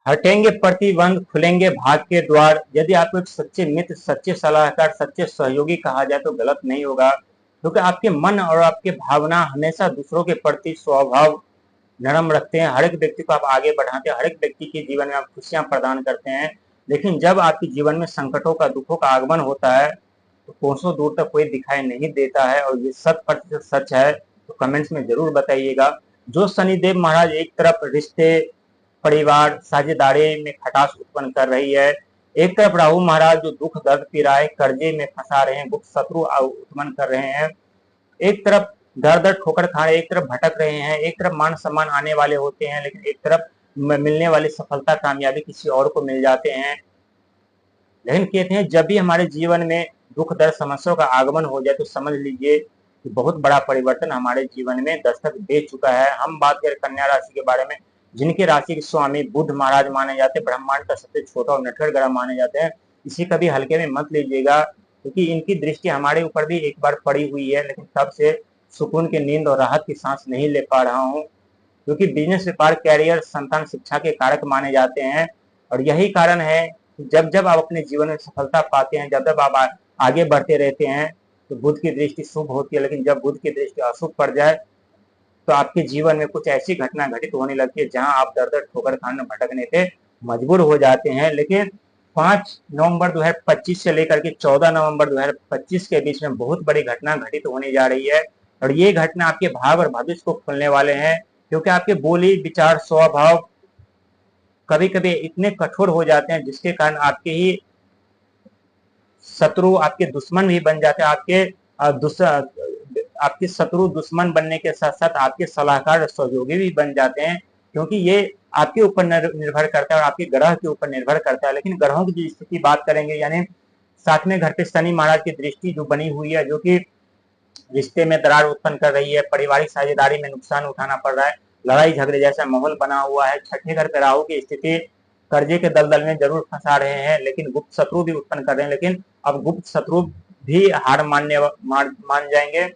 हटेंगे प्रतिबंध, खुलेंगे भाग्य के द्वार। यदि आपको एक सच्चे मित्र, सच्चे सलाहकार, सच्चे सहयोगी कहा जाए तो गलत नहीं होगा, क्योंकि आपके मन और आपके भावना हमेशा दूसरों के प्रति स्वभाव नरम रखते हैं। हर एक व्यक्ति को आप आगे बढ़ाते हैं, हर एक व्यक्ति के जीवन में आप खुशियां प्रदान करते हैं। लेकिन जब आपके जीवन में संकटों का, दुखों का आगमन होता है तो कोसों दूर तक कोई दिखाई नहीं देता है, और ये 100% सच है। तो कमेंट्स में जरूर बताइएगा। जो शनिदेव महाराज एक तरफ रिश्ते, परिवार, साझेदारी में खटास उत्पन्न कर रही है, एक तरफ राहु महाराज जो दुख दर्द पीड़ाए, कर्जे में फंसा रहे हैं, गुप्त शत्रु उत्पन्न कर रहे हैं, एक तरफ दर दर ठोकर खा रहे, एक तरफ भटक रहे हैं, एक तरफ मान सम्मान आने वाले होते हैं, लेकिन एक तरफ मिलने वाली सफलता, कामयाबी किसी और को मिल जाते हैं। लेकिन कहते हैं जब भी हमारे जीवन में दुख दर्द समस्याओं का आगमन हो जाए तो समझ लीजिए कि बहुत बड़ा परिवर्तन हमारे जीवन में दस्तक दे चुका है। हम बात करें कन्या राशि के बारे में, जिनके राशि के स्वामी बुध महाराज माने जाते हैं, ब्रह्मांड का सबसे छोटा और नटखट ग्रह माने जाते हैं। इसी कभी हल्के में मत लीजिएगा, क्योंकि इनकी दृष्टि हमारे ऊपर भी एक बार पड़ी हुई है, लेकिन तब से सुकून की नींद और राहत की सांस नहीं ले पा रहा हूँ, क्योंकि बिजनेस, व्यापार, कैरियर, संतान, शिक्षा के कारक माने जाते हैं। और यही कारण है कि जब जब आप अपने जीवन में सफलता पाते हैं, जब जब आप आगे बढ़ते रहते हैं, तो बुध की दृष्टि शुभ होती है। लेकिन जब बुध की दृष्टि अशुभ पड़ जाए तो आपके जीवन में कुछ ऐसी घटना घटित होने लगती है जहां आप दर दर ठोकर खाने, भटकने पे मजबूर हो जाते हैं। लेकिन 5 नवंबर 2025 से लेकर के 14 नवंबर 2025 के बीच में बहुत बड़ी घटना घटित होने जा रही है, और ये घटना आपके भाग्य और भविष्य को खोलने वाले हैं। क्योंकि आपके बोली, विचार, स्वभाव कभी कभी इतने कठोर हो जाते हैं जिसके कारण आपके ही शत्रु आपके दुश्मन भी बन जाते हैं। आपके शत्रु दुश्मन बनने के साथ साथ आपके सलाहकार और सहयोगी भी बन जाते हैं, क्योंकि ये आपके ऊपर निर्भर करता है और आपके ग्रह के ऊपर निर्भर करता है। लेकिन ग्रहों की स्थिति बात करेंगे, यानी 7वें घर पे शनि महाराज की दृष्टि जो बनी हुई है, जो कि रिश्ते में दरार उत्पन्न कर रही है, पारिवारिक साझेदारी में नुकसान उठाना पड़ रहा है, लड़ाई झगड़े जैसा माहौल बना हुआ है। 6ठे घर पे राहु की स्थिति कर्जे के दलदल में जरूर फंसा रहे हैं, लेकिन गुप्त शत्रु भी उत्पन्न कर रहे हैं। लेकिन अब गुप्त शत्रु भी हार मान जाएंगे।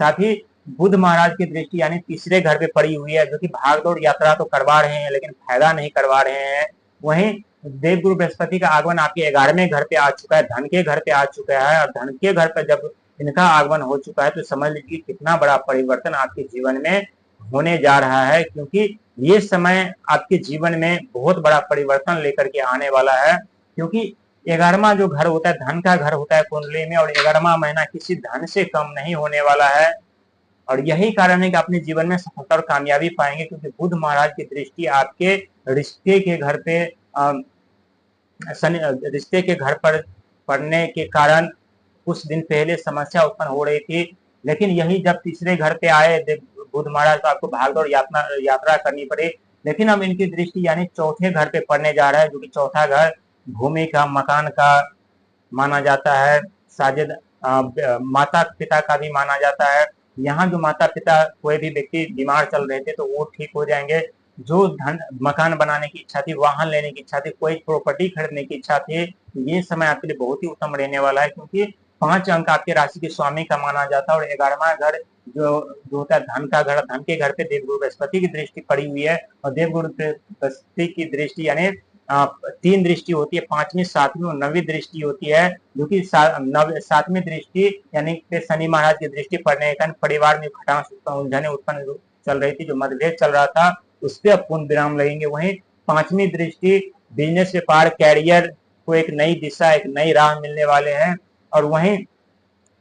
साथ ही बुध महाराज की दृष्टि यानी तीसरे घर पे पड़ी हुई है, जो कि भागदौड़ यात्रा तो करवा रहे हैं लेकिन फायदा नहीं करवा रहे हैं। वहीं देवगुरु बृहस्पति का आगमन आपके 11वें घर पे आ चुका है, धन के घर पे आ चुका है, और धन के घर पे जब इनका आगमन हो चुका है तो समझ लीजिए कितना बड़ा परिवर्तन आपके जीवन में होने जा रहा है। क्योंकि ये समय आपके जीवन में बहुत बड़ा परिवर्तन लेकर के आने वाला है, क्योंकि 11वां जो घर होता है धन का घर होता है कुंडली में, और 11वां महीना किसी धन से कम नहीं होने वाला है। और यही कारण है कि अपने जीवन में सफलता और कामयाबी पाएंगे, क्योंकि बुध महाराज की दृष्टि आपके रिश्ते के घर पे रिश्ते के घर पर पड़ने के कारण कुछ दिन पहले समस्या उत्पन्न हो रही थी। लेकिन यही जब तीसरे घर पे आए बुध महाराज, तो आपको भागदौड़ यात्रा करनी पड़ी। लेकिन अब इनकी दृष्टि यानी चौथे घर पे पड़ने जा रहा है, जो कि चौथा घर भूमि का, मकान का माना जाता है, साजिद माता पिता का भी माना जाता है। यहाँ जो माता पिता कोई भी व्यक्ति बीमार चल रहे थे तो वो ठीक हो जाएंगे। जो धन, मकान बनाने की इच्छा थी, वाहन लेने की इच्छा थी, कोई प्रॉपर्टी खरीदने की इच्छा थी, ये समय आपके लिए बहुत ही उत्तम रहने वाला है। क्योंकि 5 अंक आपके राशि के स्वामी का माना जाता है, और 11वां घर जो होता है धन का घर, धन के घर पे देवगुरु बृहस्पति की दृष्टि पड़ी हुई है। और देवगुरु बृहस्पति की दृष्टि यानी 3 दृष्टि होती है, 5वीं, 7वीं और 9वीं दृष्टि होती है, जो कि 7वीं दृष्टि यानी शनि महाराज की दृष्टि पड़ने के कारण परिवार में खटास, उलझने उत्पन्न चल रही थी, जो मतभेद चल रहा था उस पर अब पूर्ण विराम लगेंगे। वहीं 5वीं दृष्टि बिजनेस, व्यापार, कैरियर को एक नई दिशा, एक नई राह मिलने वाले हैं। और वहीं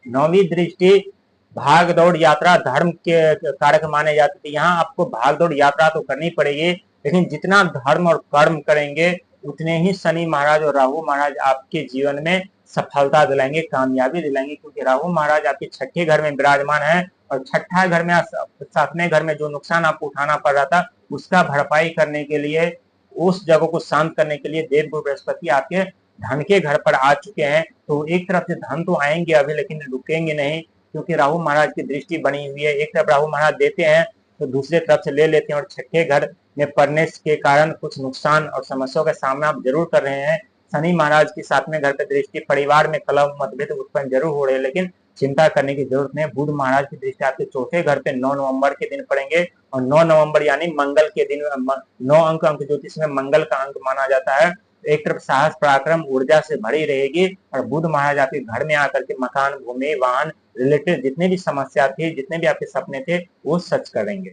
9वीं दृष्टि भाग दौड़ यात्रा, धर्म के कारक माने जाते थे। यहाँ आपको भाग दौड़ यात्रा तो करनी पड़ेगी, लेकिन जितना धर्म और कर्म करेंगे उतने ही शनि महाराज और राहु महाराज आपके जीवन में सफलता दिलाएंगे, कामयाबी दिलाएंगे। क्योंकि राहु महाराज आपके 6ठे घर में विराजमान है, और 6ठा घर में, 7वें घर में जो नुकसान आपको उठाना पड़ रहा था उसका भरपाई करने के लिए, उस जगह को शांत करने के लिए देवगुरु बृहस्पति आपके धन के घर पर आ चुके हैं। तो एक तरफ से धन तो आएंगे अभी, लेकिन रुकेंगे नहीं, क्योंकि राहु महाराज की दृष्टि बनी हुई है। एक तरफ राहु महाराज देते हैं तो दूसरे तरफ से ले लेते हैं, और 6ठे घर में पड़ने के कारण कुछ नुकसान और समस्याओं का सामना आप जरूर कर रहे हैं। शनि महाराज की 7वें घर पर दृष्टि, परिवार में कलह, मतभेद उत्पन्न जरूर हो रहे हैं, लेकिन चिंता करने की जरूरत नहीं है। बुध महाराज की दृष्टि आपके चौथे घर पे 9 नवंबर के दिन पड़ेंगे और 9 नवंबर यानी मंगल के दिन 9 अंक ज्योतिष में मंगल का अंक माना जाता है। एक तरफ साहस पराक्रम ऊर्जा से भरी रहेगी और बुध महाराज आपके घर में आकर के मकान भूमि वाहन रिलेटेड जितने भी समस्या थी जितने भी आपके सपने थे वो सच करेंगे।